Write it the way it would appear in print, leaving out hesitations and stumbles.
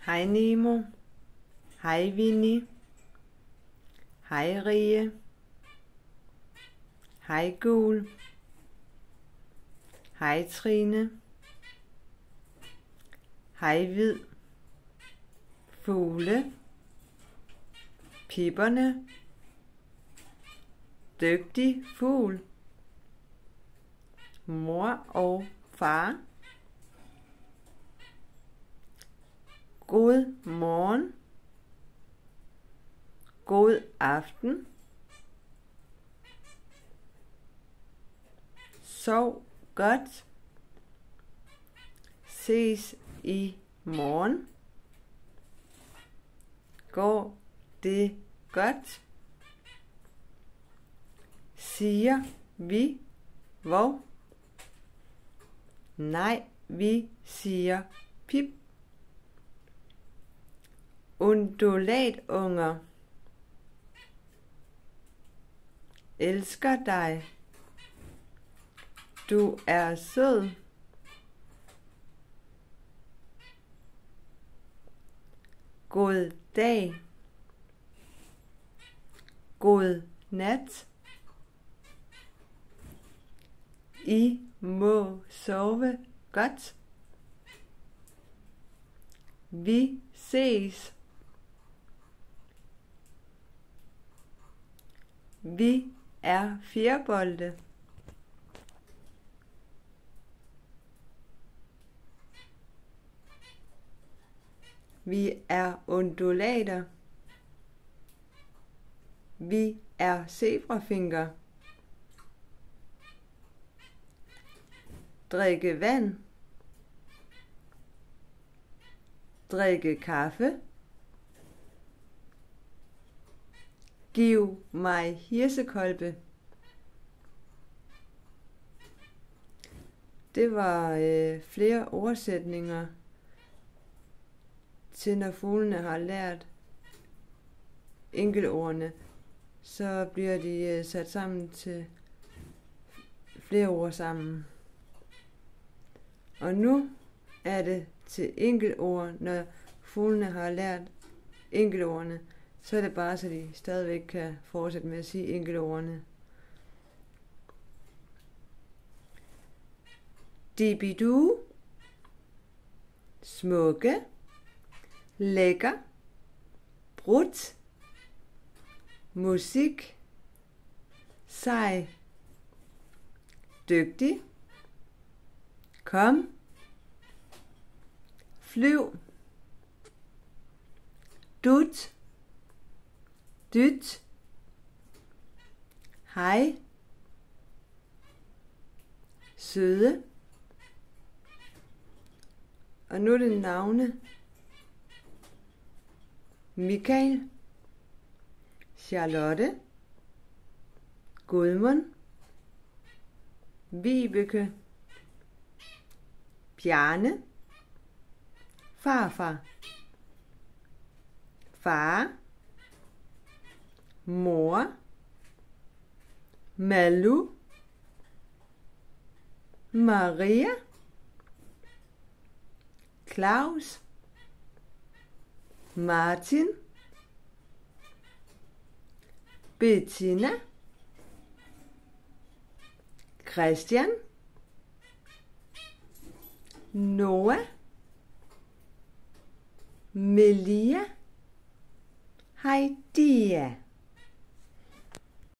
Hej Nemo. Hej Winnie. Hej Rie. Hej Gul. Hej Trine. Hej Hvid. Fugle. Pipperne. Dygtig fugl. Mor og far. God morgen. God aften. Sov godt. Ses i morgen. Går det godt? Siger vi hvor? Nej, vi siger pip. Undulatunger elsker dig. Du er sød. God dag. God nat. I må sove godt. Vi ses. Vi er fjerbolde. Vi er undulater. Vi er zebrafinker. Drikke vand. Drikke kaffe. Giv mig hirsekolbe. Det var flere oversætninger til, når fuglene har lært enkeltordene, så bliver de sat sammen til flere ord sammen. Og nu er det til enkeltord, når fuglene har lært enkeltordene, så er det bare, så de stadigvæk kan fortsætte med at sige enkeltordene. Dibidu, smukke, lækker, brudt, musik, sej, dygtig, kom, flyv, dut, dyt, hej, søde. Og nu er det navne. Michael, Charlotte, Gudmund, Vibeke, Bjarne, farfar, far, mor, Malu, Maria, Claus, Martin, Bettina, Christian, Noah, Melia, Heidia.